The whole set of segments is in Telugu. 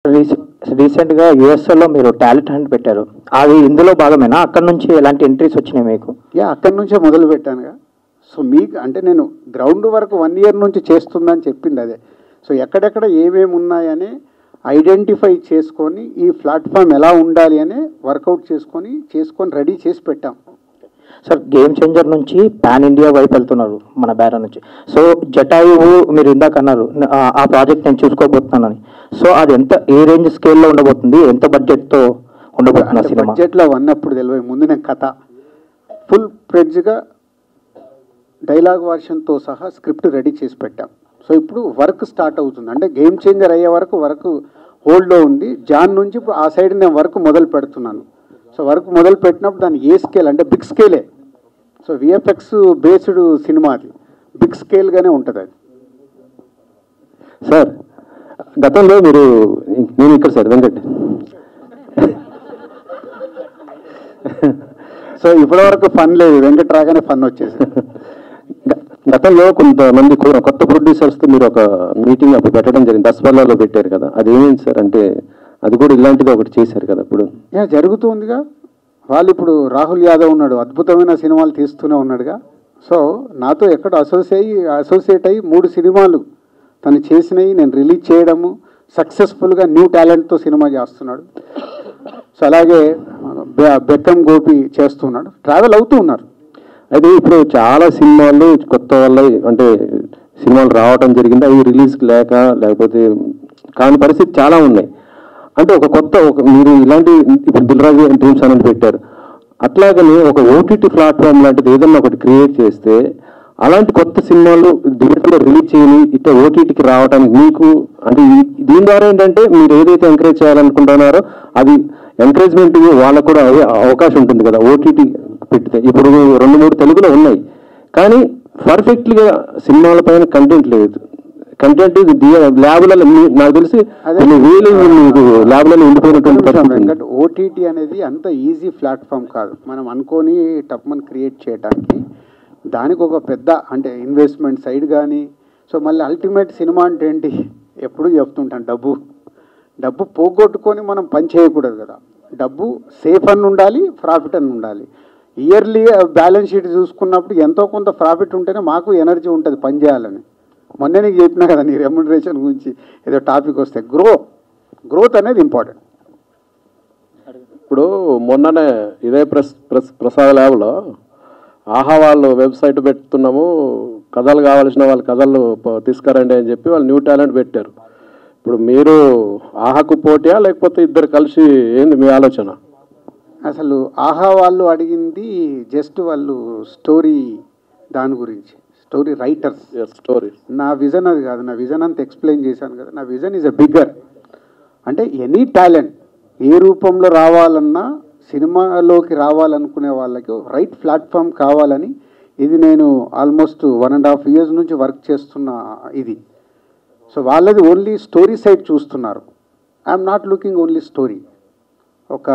రీసెంట్గా యూఎస్ఏలో మీరు టాలెంట్ హంట్ పెట్టారు, అది ఇందులో భాగమేనా? అక్కడ నుంచి ఎలాంటి ఎంట్రీస్ వచ్చినాయి మీకు? అక్కడి నుంచే మొదలు పెట్టానుగా. సో మీకు అంటే నేను గ్రౌండ్ వరకు 1 year నుంచి చేస్తుందని చెప్పింది అదే. సో ఎక్కడెక్కడ ఏమేమి ఉన్నాయని ఐడెంటిఫై చేసుకొని ఈ ప్లాట్ఫామ్ ఎలా ఉండాలి అని వర్కౌట్ చేసుకొని రెడీ చేసి పెట్టాం. సార్, గేమ్ చేంజర్ నుంచి పాన్ ఇండియా వైపు వెళ్తున్నారు మన బ్యానర్ నుంచి. సో జటాయువు మీరు ఇందాక అన్నారు ఆ ప్రాజెక్ట్ నేను చూసుకోబోతున్నానని. సో అది ఏ రేంజ్ స్కేల్లో ఉండబోతుంది, ఎంత బడ్జెట్తో ఉండబోతున్నా సినిమా? బడ్జెట్లో అన్నప్పుడు తెలియదు, ముందు నేను కథ ఫుల్ ఫ్లెడ్జ్గా డైలాగ్ వర్షన్తో సహా స్క్రిప్ట్ రెడీ చేసి పెట్టాం. సో ఇప్పుడు వర్క్ స్టార్ట్ అవుతుంది, అంటే గేమ్ చేంజర్ అయ్యే వరకు వర్క్ హోల్డ్లో ఉంది. జాన్ నుంచి ఇప్పుడు ఆ సైడ్ నేను వర్క్ మొదలు పెడుతున్నాను. సో వర్క్ మొదలు పెట్టినప్పుడు దాన్ని ఏ స్కేల్ అంటే బిగ్ స్కేలే. సో విఎఫ్ఎక్స్ బేస్డ్ సినిమా, అది బిగ్ స్కేల్గానే ఉంటుంది అది. సార్ గతంలో నేను ఇక్కడ సార్ వెంకట్. సో ఇప్పటి వరకు ఫన్ లేదు, వెంకట్ రాగానే ఫన్ వచ్చేసి. గతంలో కొంతమంది కొత్త ప్రొడ్యూసర్స్తో మీరు ఒక మీటింగ్ అప్పుడు పెట్టడం జరిగింది, దసపల్లాలో పెట్టారు కదా, అది ఏమైంది సార్? అంటే అది కూడా ఇలాంటిది ఒకటి చేశారు కదా ఇప్పుడు? జరుగుతుందిగా. వాళ్ళు ఇప్పుడు రాహుల్ యాదవ్ ఉన్నాడు, అద్భుతమైన సినిమాలు తీస్తూనే ఉన్నాడుగా. సో నాతో ఎక్కడ అసోసియేట్ అయ్యి 3 సినిమాలు తను చేసినవి నేను రిలీజ్ చేయడము, సక్సెస్ఫుల్గా న్యూ టాలెంట్తో సినిమా చేస్తున్నాడు. సో అలాగే బెక్కం గోపి చేస్తున్నాడు, ట్రావెల్ అవుతూ ఉన్నారు. అయితే ఇప్పుడు చాలా సినిమాలు కొత్త వల్ల అంటే సినిమాలు రావడం జరిగింది, అవి రిలీజ్ లేకపోతే కాని పరిస్థితి చాలా ఉన్నాయి. అంటే మీరు ఇలాంటి ఇప్పుడు దిల్రాజు డ్రీమ్స్ అనేది పెట్టారు, అట్లాగనే ఒక ఓటీటీ ప్లాట్ఫామ్ లాంటిది ఏదన్నా ఒకటి క్రియేట్ చేస్తే అలాంటి కొత్త సినిమాలు థియేటర్లో రిలీజ్ చేయని ఇట్లా ఓటీటీకి రావడానికి మీకు అంటే దీని ద్వారా ఏంటంటే మీరు ఏదైతే ఎంకరేజ్ చేయాలనుకుంటున్నారో అది ఎంకరేజ్మెంట్ వాళ్ళకు కూడా అవకాశం ఉంటుంది కదా ఓటీటీ పెడితే. ఇప్పుడు 2-3 తెలుగులో ఉన్నాయి, కానీ పర్ఫెక్ట్గా సినిమాల పైన కంటెంట్ లేదు. కంటెంట్ ల్యాబ్లలో నాకు తెలిసి ల్యాబ్లలో ఉండిపోయినటువంటి. ఓటీటీ అనేది అంత ఈజీ ప్లాట్ఫామ్ కాదు, మనం అనుకొని టప్మన్ క్రియేట్ చేయడానికి. దానికి ఒక పెద్ద అంటే ఇన్వెస్ట్మెంట్ సైడ్ కానీ. సో మళ్ళీ అల్టిమేట్ సినిమా అంటే ఏంటి, ఎప్పుడు చెప్తుంటాను, డబ్బు పోగొట్టుకొని మనం పని చేయకూడదు కదా. డబ్బు సేఫ్ అని ఉండాలి, ప్రాఫిట్ అని ఉండాలి. ఇయర్లీ బ్యాలెన్స్ షీట్ చూసుకున్నప్పుడు ఎంతో కొంత ప్రాఫిట్ ఉంటేనే మాకు ఎనర్జీ ఉంటుంది పని చేయాలని. మొన్న నీకు చెప్పినా కదా నీ రెమ్యునరేషన్ గురించి ఏదో టాపిక్ వస్తే, గ్రోత్ అనేది ఇంపార్టెంట్. ఇప్పుడు మొన్ననే ఇదే ప్రసాద్ ల్యాబ్లో ఆహా వాళ్ళు వెబ్సైట్ పెడుతున్నాము, కథలు కావాల్సిన వాళ్ళు కథలు తీసుకురండి అని చెప్పి వాళ్ళు న్యూ టాలెంట్ పెట్టారు. ఇప్పుడు మీరు ఆహాకు పోటీయా లేకపోతే ఇద్దరు కలిసి ఏంది మీ ఆలోచన? అసలు ఆహా వాళ్ళు అడిగింది జస్ట్ వాళ్ళు స్టోరీ, దాని గురించి స్టోరీ రైటర్స్ స్టోరీ. నా విజన్ అది కాదు, నా విజన్ అంతా ఎక్స్ప్లెయిన్ చేశాను కదా. నా విజన్ ఈజ్ ఎ బిగ్గర్, అంటే ఎనీ టాలెంట్ ఏ రూపంలో రావాలన్నా సినిమాలోకి రావాలనుకునే వాళ్ళకి రైట్ ప్లాట్ఫామ్ కావాలని ఇది నేను ఆల్మోస్ట్ 1.5 years నుంచి వర్క్ చేస్తున్న ఇది. సో వాళ్ళది ఓన్లీ స్టోరీ సైడ్ చూస్తున్నారు. I'm not looking only story. ఒక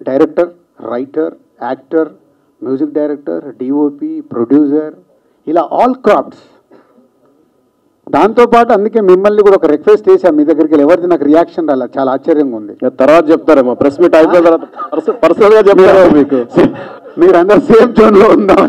director, writer, actor, music director, DOP, producer, ఇలా ఆల్ క్రాఫ్ట్స్. దాంతోపాటు అందుకే మిమ్మల్ని కూడా ఒక రిక్వెస్ట్ చేశాను మీ దగ్గరికి, ఎవరిది నాకు రియాక్షన్ రాలా, చాలా ఆశ్చర్యంగా ఉంది. తర్వాత చెప్తారేమో, ప్రెస్ మీట్ అయిపోయిన తర్వాత పర్సనల్గా చెప్తారా మీకు? మీరు అందరు సేమ్ జోన్లో ఉందాం.